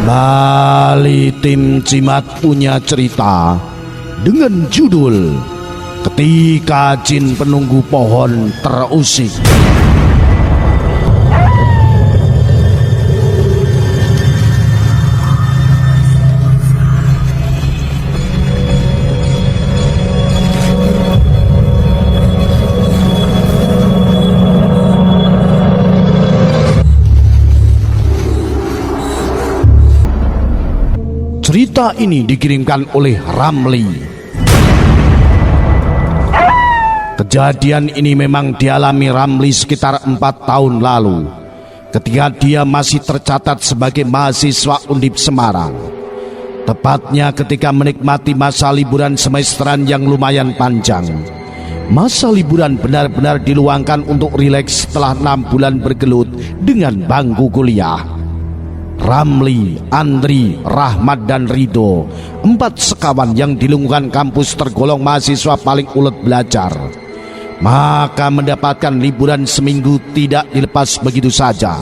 Kembali tim Cimat punya cerita dengan judul Ketika Jin Penunggu Pohon Terusik. Cerita ini dikirimkan oleh Ramli. Kejadian ini memang dialami Ramli sekitar 4 tahun lalu, ketika dia masih tercatat sebagai mahasiswa Undip Semarang. Tepatnya ketika menikmati masa liburan semesteran yang lumayan panjang. Masa liburan benar-benar diluangkan untuk rileks setelah 6 bulan bergelut dengan bangku kuliah. Ramli, Andri, Rahmat, dan Rido, 4 sekawan yang di lingkungan kampus tergolong mahasiswa paling ulet belajar, maka mendapatkan liburan seminggu tidak dilepas begitu saja.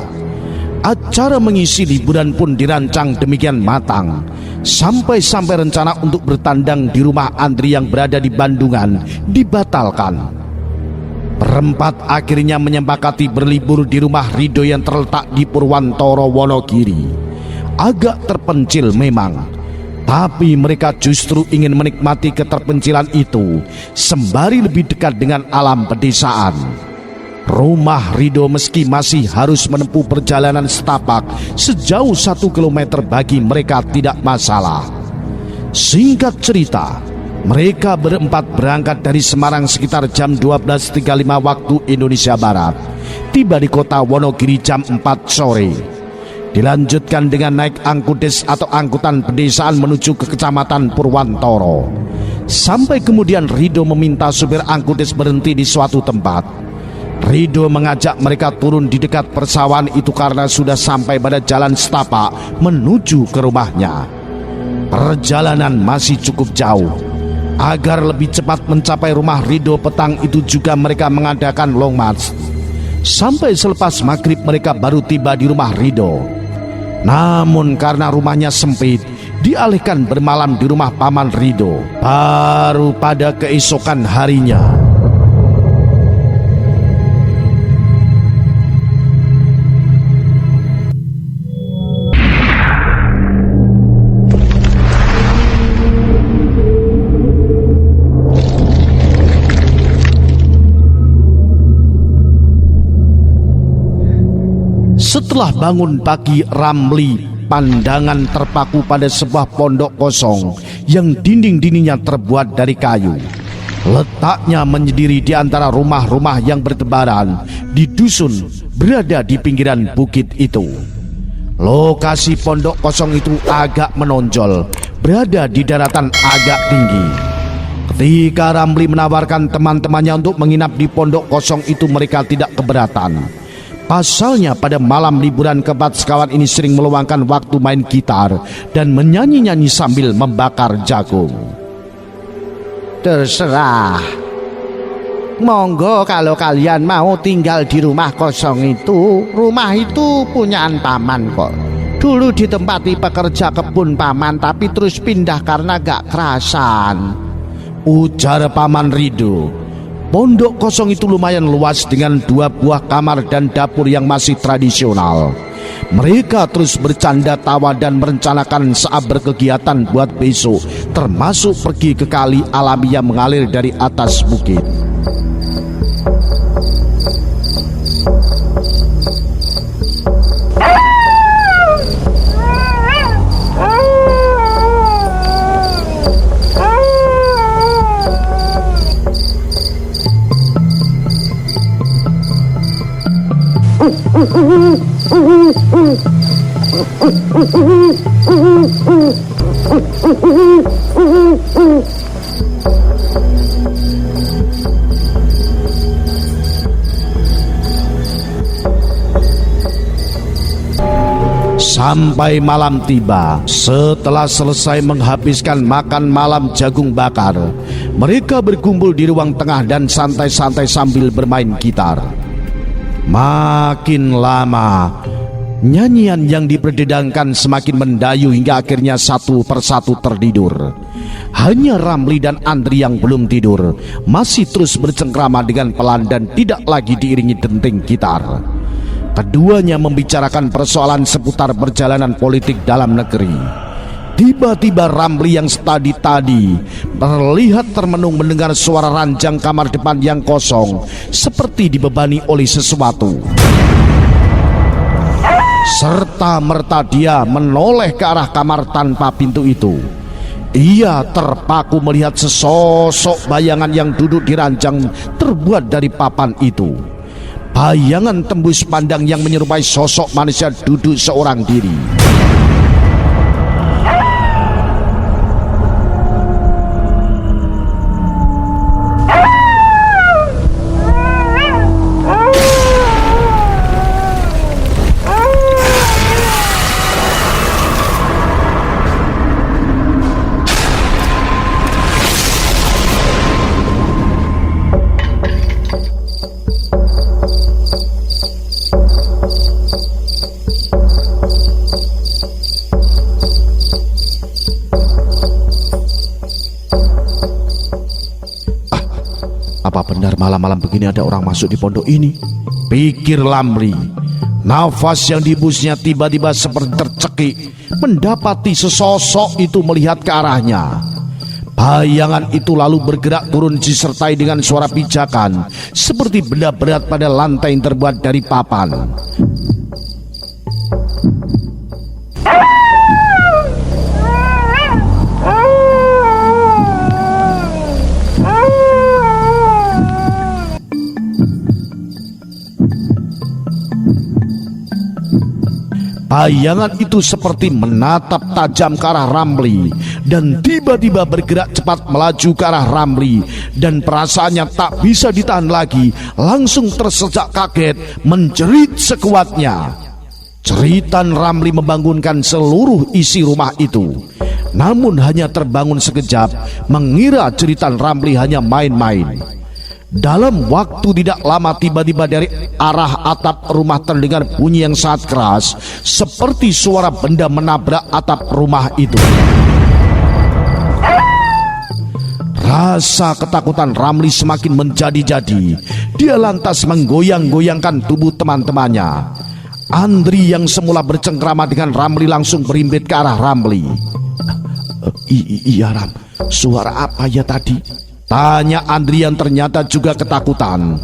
Acara mengisi liburan pun dirancang demikian matang, sampai-sampai rencana untuk bertandang di rumah Andri yang berada di Bandungan dibatalkan. Berempat akhirnya menyepakati berlibur di rumah Rido yang terletak di Purwantoro, Wonogiri. Agak terpencil memang, tapi mereka justru ingin menikmati keterpencilan itu sembari lebih dekat dengan alam pedesaan. Rumah Rido meski masih harus menempuh perjalanan setapak sejauh 1 kilometer bagi mereka tidak masalah. Singkat cerita, mereka berempat berangkat dari Semarang sekitar jam 12.35 waktu Indonesia Barat. Tiba di kota Wonogiri jam 4 sore. Dilanjutkan dengan naik angkudes atau angkutan pedesaan menuju ke kecamatan Purwantoro. Sampai kemudian Rido meminta supir angkudes berhenti di suatu tempat. Rido mengajak mereka turun di dekat persawahan itu karena sudah sampai pada jalan setapak menuju ke rumahnya. Perjalanan masih cukup jauh. Agar lebih cepat mencapai rumah Rido, petang itu juga mereka mengadakan long march. Sampai selepas maghrib mereka baru tiba di rumah Rido. Namun karena rumahnya sempit, dialihkan bermalam di rumah paman Rido. Baru pada keesokan harinya, setelah bangun pagi, Ramli pandangan terpaku pada sebuah pondok kosong yang dinding-dindingnya terbuat dari kayu. Letaknya menyendiri di antara rumah-rumah yang bertebaran di dusun berada di pinggiran bukit itu. Lokasi pondok kosong itu agak menonjol, berada di daratan agak tinggi. Ketika Ramli menawarkan teman-temannya untuk menginap di pondok kosong itu, mereka tidak keberatan. Pasalnya pada malam liburan keempat sekawan ini sering meluangkan waktu main gitar dan menyanyi-nyanyi sambil membakar jagung. Terserah, monggo kalau kalian mau tinggal di rumah kosong itu. Rumah itu punyaan paman kok. Dulu ditempati pekerja kebun paman, tapi terus pindah karena gak kerasan, ujar paman Rido. Pondok kosong itu lumayan luas dengan 2 buah kamar dan dapur yang masih tradisional. Mereka terus bercanda tawa dan merencanakan saat berkegiatan buat besok, termasuk pergi ke kali alami yang mengalir dari atas bukit. Sampai malam tiba. Setelah selesai menghabiskan makan malam jagung bakar, mereka berkumpul di ruang tengah dan santai-santai sambil bermain gitar. Makin lama Nyanyian yang diperdedangkan semakin mendayu hingga akhirnya satu persatu tertidur. Hanya Ramli dan Andri yang belum tidur, masih terus bercengkrama dengan pelan dan tidak lagi diiringi denting gitar. Keduanya membicarakan persoalan seputar perjalanan politik dalam negeri. Tiba-tiba Ramli yang tadi terlihat termenung mendengar suara ranjang kamar depan yang kosong, seperti dibebani oleh sesuatu. Serta-merta dia menoleh ke arah kamar tanpa pintu itu. Ia terpaku melihat sesosok bayangan yang duduk di ranjang terbuat dari papan itu. Bayangan tembus pandang yang menyerupai sosok manusia duduk seorang diri. Apa benar malam-malam begini ada orang masuk di pondok ini? Pikir Ramli. Nafas yang dihembusnya tiba-tiba seperti tercekik, mendapati sesosok itu melihat ke arahnya. Bayangan itu lalu bergerak turun disertai dengan suara pijakan, seperti benda berat pada lantai yang terbuat dari papan. Bayangan itu seperti menatap tajam ke arah Ramli dan tiba-tiba bergerak cepat melaju ke arah Ramli, dan perasaannya tak bisa ditahan lagi, langsung tersejak kaget menjerit sekuatnya. Jeritan Ramli membangunkan seluruh isi rumah itu. Namun hanya terbangun sekejap, mengira jeritan Ramli hanya main-main. Dalam waktu tidak lama tiba-tiba dari arah atap rumah terdengar bunyi yang sangat keras, seperti suara benda menabrak atap rumah itu. Rasa ketakutan Ramli semakin menjadi-jadi. Dia lantas menggoyang-goyangkan tubuh teman-temannya. Andri yang semula bercengkrama dengan Ramli langsung berimbit ke arah Ramli. Iya Ram, suara apa ya tadi? Tanya Andri yang ternyata juga ketakutan.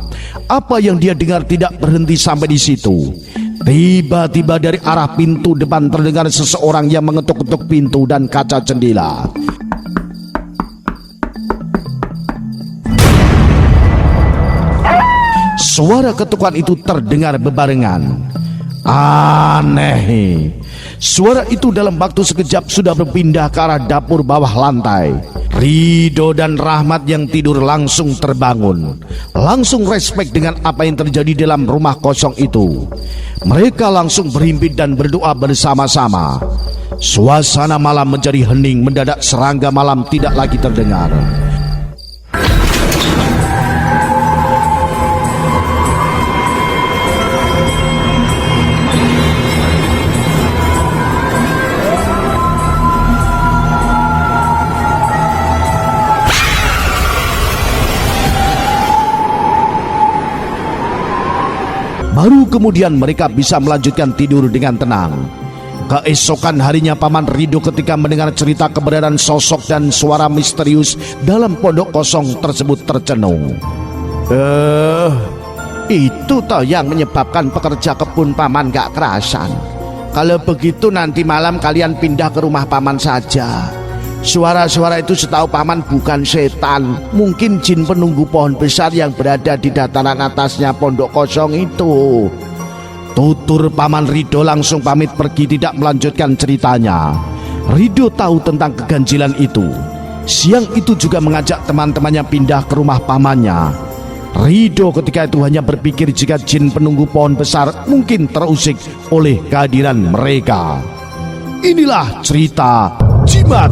Apa yang dia dengar tidak berhenti sampai di situ. Tiba-tiba dari arah pintu depan terdengar seseorang yang mengetuk-ketuk pintu dan kaca jendela. Suara ketukan itu terdengar bebarengan. Aneh. Suara itu dalam waktu sekejap sudah berpindah ke arah dapur bawah lantai. Ridho dan Rahmat yang tidur langsung terbangun, langsung respek dengan apa yang terjadi dalam rumah kosong itu. Mereka langsung berhimpit dan berdoa bersama-sama. Suasana malam menjadi hening, mendadak serangga malam tidak lagi terdengar. Baru kemudian mereka bisa melanjutkan tidur dengan tenang. Keesokan harinya Paman Ridho ketika mendengar cerita keberadaan sosok dan suara misterius dalam pondok kosong tersebut tercenung. Itu toh yang menyebabkan pekerja kebun Paman gak kerasan. Kalau begitu nanti malam kalian pindah ke rumah Paman saja. Suara-suara itu setahu Paman bukan setan, mungkin jin penunggu pohon besar yang berada di dataran atasnya pondok kosong itu. Tutur Paman Ridho langsung pamit pergi, tidak melanjutkan ceritanya. Ridho tahu tentang keganjilan itu. Siang itu juga mengajak teman-temannya pindah ke rumah pamannya. Ridho ketika itu hanya berpikir jika jin penunggu pohon besar mungkin terusik oleh kehadiran mereka. Inilah cerita Jimat